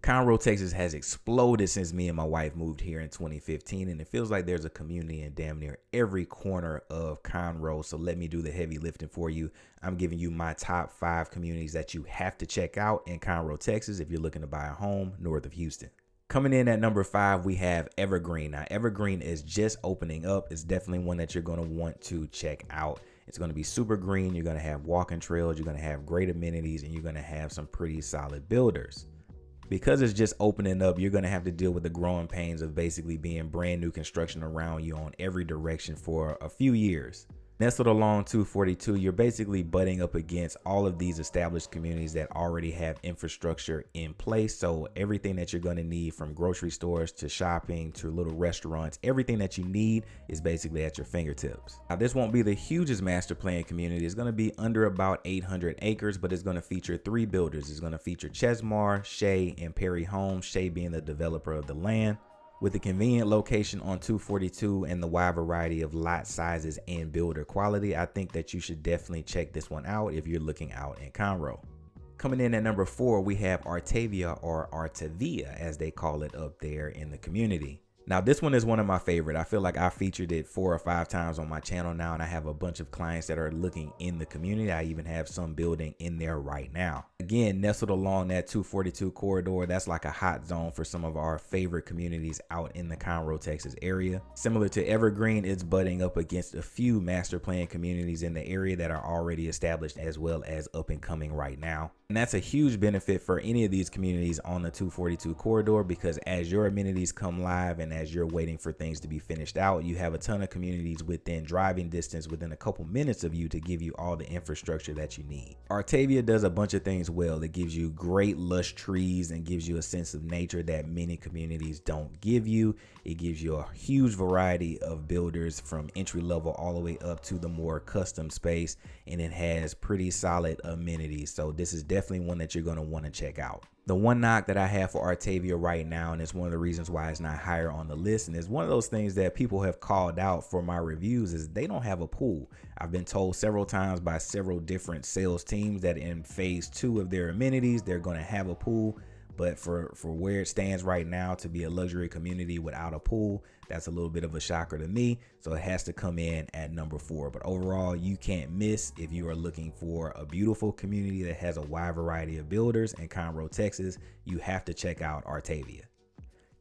Conroe, Texas has exploded since me and my wife moved here in 2015, and it feels like there's a community in damn near every corner of Conroe. So let me do the heavy lifting for you. I'm giving you my top 5 communities that you have to check out in Conroe, Texas if you're looking to buy a home north of Houston. Coming in at number 5, we have Evergreen. Now, Evergreen is just opening up. It's definitely one that you're going to want to check out. It's going to be super green. You're going to have walking trails. You're going to have great amenities, and you're going to have some pretty solid builders. Because it's just opening up, you're going to have to deal with the growing pains of basically being brand new construction around you on every direction for a few years. Nestled along 242, you're basically butting up against all of these established communities that already have infrastructure in place. So everything that you're going to need, from grocery stores to shopping to little restaurants, everything that you need is basically at your fingertips. Now, this won't be the hugest master plan community. It's going to be under about 800 acres, but it's going to feature 3 builders. It's going to feature Chesmar, Shea, and Perry Homes, Shea being the developer of the land. With a convenient location on 242 and the wide variety of lot sizes and builder quality, I think that you should definitely check this one out if you're looking out in Conroe. Coming in at number 4, we have Artavia, or Artavia as they call it up there in the community. Now, this one is one of my favorite. I feel like I featured it 4 or 5 times on my channel now, and I have a bunch of clients that are looking in the community. I even have some building in there right now. Again, nestled along that 242 corridor, that's like a hot zone for some of our favorite communities out in the Conroe, Texas area. Similar to Evergreen, it's butting up against a few master plan communities in the area that are already established as well as up and coming right now. And that's a huge benefit for any of these communities on the 242 corridor, because as your amenities come live and as you're waiting for things to be finished out, you have a ton of communities within driving distance, within a couple minutes of you, to give you all the infrastructure that you need. Artavia does a bunch of things well. It gives you great lush trees and gives you a sense of nature that many communities don't give you. It gives you a huge variety of builders from entry level all the way up to the more custom space, and it has pretty solid amenities. So this is definitely one that you're going to want to check out. The one knock that I have for Artavia right now, and it's one of the reasons why it's not higher on the list, and it's one of those things that people have called out for my reviews, is they don't have a pool. I've been told several times by several different sales teams that in phase 2 of their amenities, they're going to have a pool. But for where it stands right now, to be a luxury community without a pool, that's a little bit of a shocker to me. So it has to come in at number 4. But overall, you can't miss if you are looking for a beautiful community that has a wide variety of builders in Conroe, Texas. You have to check out Artavia.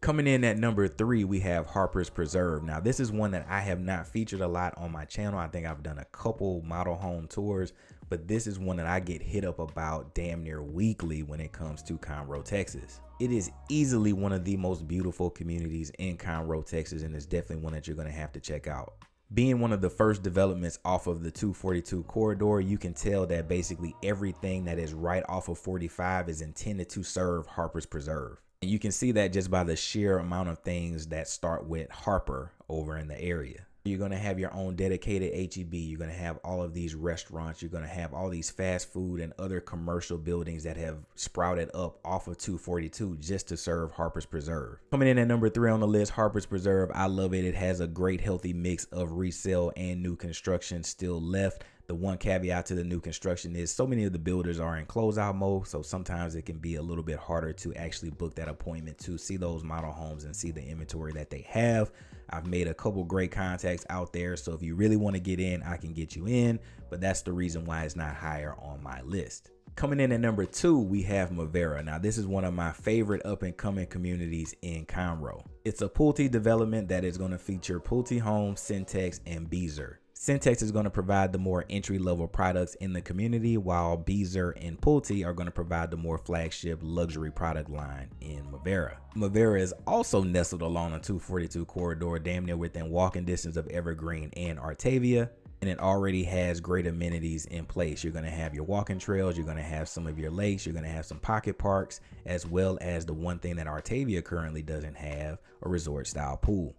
Coming in at number 3, we have Harper's Preserve. Now, this is one that I have not featured a lot on my channel. I think I've done a couple model home tours, but this is one that I get hit up about damn near weekly when it comes to Conroe, Texas. It is easily one of the most beautiful communities in Conroe, Texas, and it's definitely one that you're going to have to check out. Being one of the first developments off of the 242 corridor, you can tell that basically everything that is right off of 45 is intended to serve Harper's Preserve. And you can see that just by the sheer amount of things that start with Harper over in the area. You're going to have your own dedicated H-E-B. You're going to have all of these restaurants. You're going to have all these fast food and other commercial buildings that have sprouted up off of 242 just to serve Harper's Preserve. Coming in at number 3 on the list, Harper's Preserve. I love it. It has a great healthy mix of resale and new construction still left. The one caveat to the new construction is so many of the builders are in closeout mode, so sometimes it can be a little bit harder to actually book that appointment to see those model homes and see the inventory that they have. I've made a couple great contacts out there, so if you really want to get in, I can get you in, but that's the reason why it's not higher on my list. Coming in at number 2, we have Mavera. Now, this is one of my favorite up-and-coming communities in Conroe. It's a Pulte development that is going to feature Pulte Homes, Syntex, and Beezer. Syntex is going to provide the more entry-level products in the community, while Beezer and Pulte are going to provide the more flagship luxury product line in Mavera. Mavera is also nestled along the 242 corridor, damn near within walking distance of Evergreen and Artavia, and it already has great amenities in place. You're going to have your walking trails, you're going to have some of your lakes, you're going to have some pocket parks, as well as the one thing that Artavia currently doesn't have, a resort-style pool.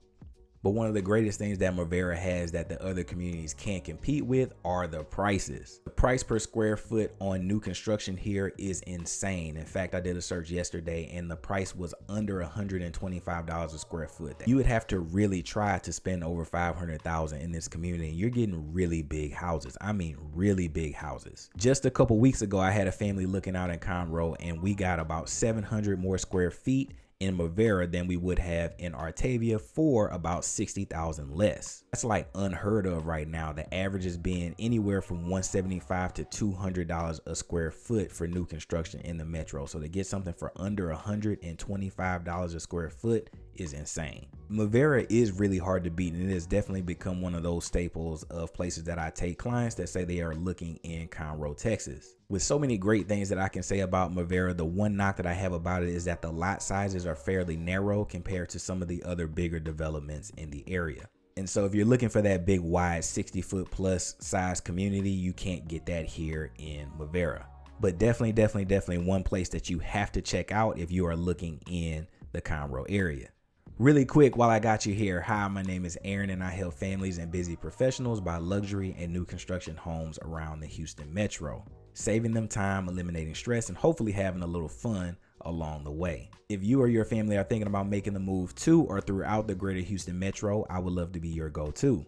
But one of the greatest things that Mavera has that the other communities can't compete with are the prices. The price per square foot on new construction here is insane. In fact, I did a search yesterday and the price was under $125 a square foot. You would have to really try to spend over $500,000 in this community. You're getting really big houses. I mean, really big houses. Just a couple weeks ago, I had a family looking out in Conroe and we got about 700 more square feet in Mavera than we would have in Artavia for about 60,000 less. That's like unheard of right now. The average is being anywhere from $175 to $200 a square foot for new construction in the metro. So to get something for under $125 a square foot is insane. Mavera is really hard to beat, and it has definitely become one of those staples of places that I take clients that say they are looking in Conroe, Texas. With so many great things that I can say about Mavera, the one knock that I have about it is that the lot sizes are fairly narrow compared to some of the other bigger developments in the area. And so if you're looking for that big wide 60-foot plus size community, you can't get that here in Mavera. But definitely one place that you have to check out if you are looking in the Conroe area. Really quick, while I got you here, hi, my name is Aaron and I help families and busy professionals buy luxury and new construction homes around the Houston metro, saving them time, eliminating stress, and hopefully having a little fun along the way. If you or your family are thinking about making the move to or throughout the greater Houston metro, I would love to be your go-to.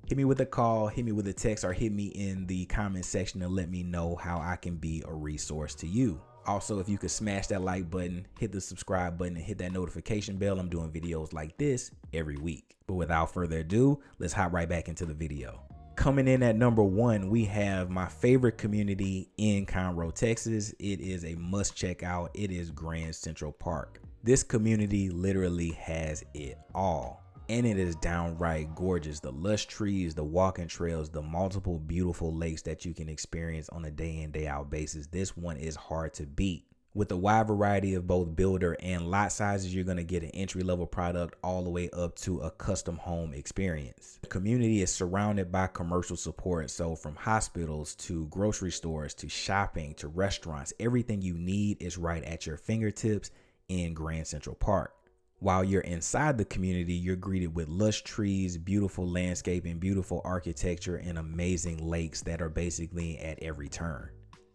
Hit me with a call, hit me with a text, or hit me in the comment section and let me know how I can be a resource to you. Also, if you could smash that like button, hit the subscribe button, and hit that notification bell. I'm doing videos like this every week. But without further ado, let's hop right back into the video. Coming in at number 1, we have my favorite community in Conroe, Texas. It is a must check out. It is Grand Central Park. This community literally has it all. And it is downright gorgeous. The lush trees, the walking trails, the multiple beautiful lakes that you can experience on a day in, day out basis. This one is hard to beat. With a wide variety of both builder and lot sizes, you're going to get an entry-level product all the way up to a custom home experience. The community is surrounded by commercial support. So from hospitals to grocery stores to shopping to restaurants, everything you need is right at your fingertips in Grand Central Park. While you're inside the community, you're greeted with lush trees, beautiful landscaping, beautiful architecture, and amazing lakes that are basically at every turn.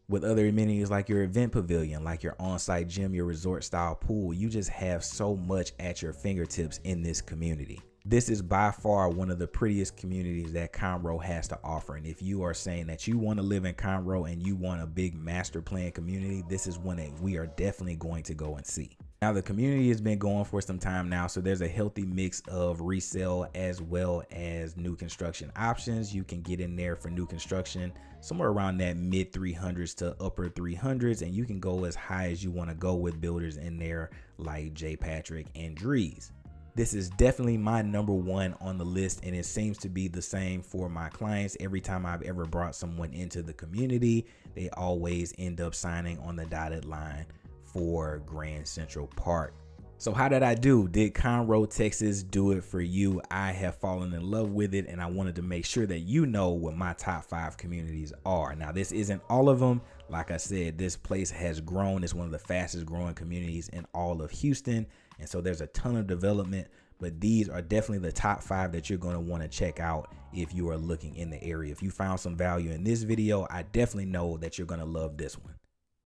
With other amenities like your event pavilion, like your on-site gym, your resort style pool, you just have so much at your fingertips in this community. This is by far one of the prettiest communities that Conroe has to offer. And if you are saying that you want to live in Conroe and you want a big master plan community, this is one that we are definitely going to go and see. Now, the community has been going for some time now, so there's a healthy mix of resale as well as new construction options. You can get in there for new construction somewhere around that mid 300s to upper 300s, and you can go as high as you want to go with builders in there like J. Patrick and Drees. This is definitely my number 1 on the list, and it seems to be the same for my clients. Every time I've ever brought someone into the community, they always end up signing on the dotted line for Grand Central Park. So how did I do? Did Conroe, Texas do it for you? I have fallen in love with it, and I wanted to make sure that you know what my top 5 communities are. Now, this isn't all of them. Like I said, this place has grown. It's one of the fastest growing communities in all of Houston. And so there's a ton of development, but these are definitely the top 5 that you're going to want to check out if you are looking in the area. If you found some value in this video, I definitely know that you're going to love this one.